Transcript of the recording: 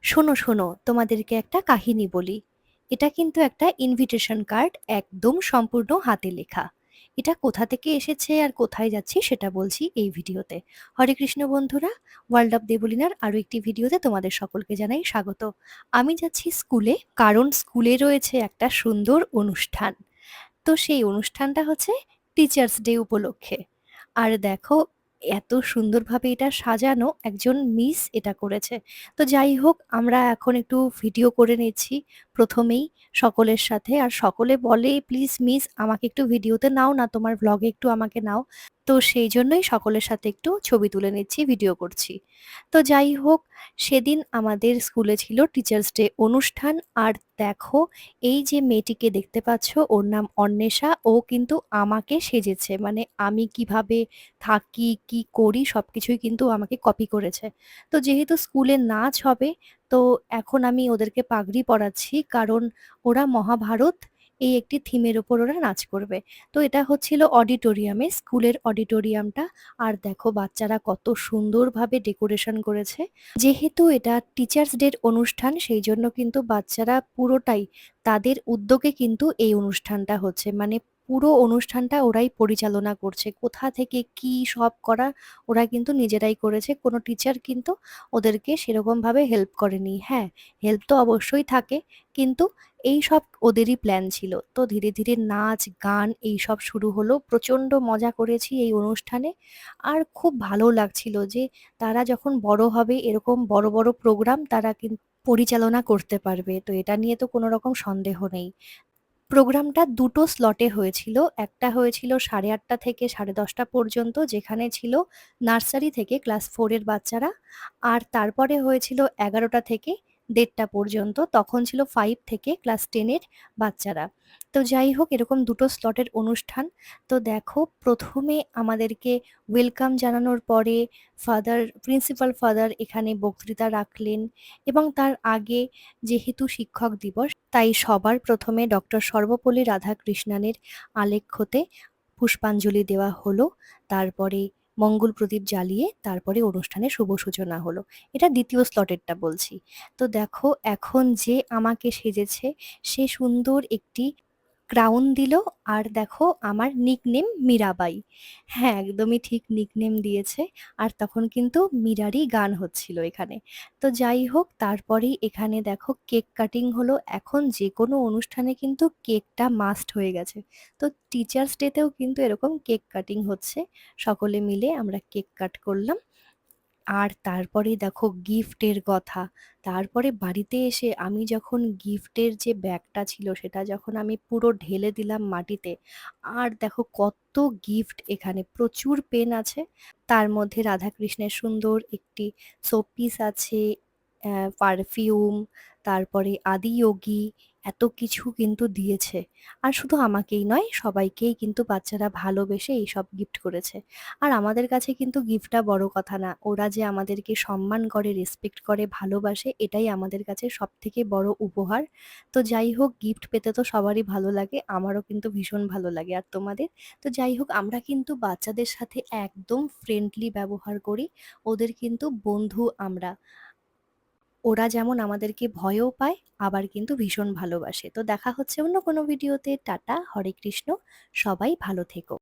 শোনো শোনো, তোমাদেরকে একটা কাহিনী বলি। এটা কিন্তু একটা ইনভিটেশন কার্ড, একদম সম্পূর্ণ হাতে লেখা। এটা কোথা থেকে এসেছে আর কোথায় যাচ্ছি সেটা বলছি এই ভিডিওতে। হরে কৃষ্ণ বন্ধুরা, ওয়ার্ল্ড অফ দেবলিনার আরো একটি ভিডিওতে তোমাদের সকলকে জানাই স্বাগত। আমি যাচ্ছি স্কুলে, কারণ স্কুলে রয়েছে একটা সুন্দর অনুষ্ঠান। তো সেই অনুষ্ঠানটা হচ্ছে টিচার্স ডে উপলক্ষে। আর দেখো, এত সুন্দরভাবে এটা সাজানো, একজন মিস এটা করেছে। তো যাই হোক, আমরা এখন একটু ভিডিও করে নিচ্ছি প্রথমেই সকলের সাথে। আর সকলে বলে, প্লিজ মিস আমাকে একটু ভিডিওতে নাও না, তোমার ব্লগে একটু আমাকে নাও। তো সেই জন্যই সকলের সাথে একটু ছবি তুলে নিচ্ছি, ভিডিও করছি। তো যাই হোক, সেদিন আমাদের স্কুলে ছিল টিচার্স ডে অনুষ্ঠান। আর দেখো, এই যে মেয়েটিকে দেখতে পাচ্ছ, ওর নাম অন্বেষা। ও কিন্তু আমাকে সেজেছে, মানে আমি কিভাবে থাকি কি করি সবকিছুই কিন্তু আমাকে কপি করেছে। তো যেহেতু স্কুলে নাচ হবে, তো এখন আমি ওদেরকে পাগড়ি পরাচ্ছি, কারণ ওরা মহাভারত এই একটি থিমের ওপর ওরা নাচ করবে। তো এটা হচ্ছিল অডিটোরিয়ামে, স্কুলের অডিটোরিয়ামটা। আর দেখো বাচ্চারা কত সুন্দরভাবে ডেকোরেশন করেছে। যেহেতু এটা টিচার্স ডের অনুষ্ঠান, সেই জন্য কিন্তু বাচ্চারা পুরোটাই তাদের উদ্যোগে কিন্তু এই অনুষ্ঠানটা হচ্ছে, মানে পুরো অনুষ্ঠানটা ওরাই পরিচালনা করছে। কোথা থেকে কি সব করা ওরা কিন্তু নিজেরাই করেছে, কোনো টিচার কিন্তু ওদেরকে সেরকম ভাবে হেল্প করেনি। হ্যাঁ, হেল্প তো অবশ্যই থাকে, কিন্তু এই সব ওদেরই প্ল্যান ছিল। তো ধীরে ধীরে নাচ গান এই সব শুরু হলো, প্রচন্ড মজা করেছি এই অনুষ্ঠানে। আর খুব ভালো লাগছিল যে তারা যখন বড় হবে এরকম বড় বড় প্রোগ্রাম তারা কিন্তু পরিচালনা করতে পারবে। তো এটা নিয়ে তো কোনো রকম সন্দেহ নেই। প্রোগ্রামটা দুটো স্লটে হয়েছিল। একটা হয়েছিল 8:30 থেকে 10:30 পর্যন্ত, যেখানে ছিল নার্সারি থেকে ক্লাস 4 এর বাচ্চারা। আর তারপরে হয়েছিল 11টা থেকে 1:30 পর্যন্ত, তখন ছিল 5 থেকে ক্লাস 10 এর বাচ্চারা। তো যাই হোক, এরকম দুটো স্লটের অনুষ্ঠান। তো দেখো, প্রথমে আমাদেরকে ওয়েলকাম জানানোর পরে প্রিন্সিপাল ফাদার এখানে বক্তৃতা রাখলেন। এবং তার আগে, যেহেতু শিক্ষক দিবস, তাই সবার প্রথমে ডক্টর সর্বপল্লী রাধাকৃষ্ণানের আলেখ্যতে পুষ্পাঞ্জলি দেওয়া হলো। তারপরে মঙ্গল প্রদীপ জ্বালিয়ে তারপরে অনুষ্ঠানের শুভ সূচনা হলো। এটা দ্বিতীয় স্লটেরটা বলছি। তো দেখো, এখন যে আমাকে সেজেছে, সে সুন্দর একটি ক্রাউন দিল। আর দেখো, আমার নিকনেম মীরাবাই। হ্যাঁ, একদমই ঠিক নিকনেম দিয়েছে। আর তখন কিন্তু মীরারই গান হচ্ছিল এখানে। তো যাই হোক, তারপরেই এখানে দেখো কেক কাটিং হলো। এখন যে কোনো অনুষ্ঠানে কিন্তু কেকটা মাস্ট হয়ে গেছে। তো টিচার্স ডেতেও কিন্তু এরকম কেক কাটিং হচ্ছে। সকলে মিলে আমরা কেক কাট করলাম। আর তারপরে দেখো গিফটের কথা। তারপরে বাড়িতে এসে আমি যখন গিফটের যে ব্যাগটা ছিল সেটা যখন আমি পুরো ঢেলে দিলাম মাটিতে। আর দেখো কত গিফট, এখানে প্রচুর পেন আছে। তার মধ্যে রাধাকৃষ্ণের সুন্দর একটি শোপিস আছে, পারফিউম, তারপরে আদিযোগী, এত কিছু কিন্তু দিয়েছে। আর শুধু আমাকেই নয়, সবাইকেই কিন্তু বাচ্চারা ভালোবেসে এইসব গিফট করেছে। আর আমাদের কাছে কিন্তু গিফটটা বড় কথা না, ওরা যে আমাদেরকে সম্মান করে, রেসপেক্ট করে, ভালোবাসে, এটাই আমাদের কাছে সব থেকে বড় উপহার। তো যাই হোক, গিফট পেতে তো সবারই ভালো লাগে, আমারও কিন্তু ভীষণ ভালো লাগে। আর তোমাদের? তো যাই হোক, আমরা কিন্তু বাচ্চাদের সাথে একদম ফ্রেন্ডলি ব্যবহার করি, ওদের কিন্তু বন্ধু আমরা। ওরা যেমন আমাদেরকে ভয়ও পায়, আবার কিন্তু ভীষণ ভালোবাসে। তো দেখা হচ্ছে অন্য কোনো ভিডিওতে। টাটা, হরে কৃষ্ণ, সবাই ভালো থেকো।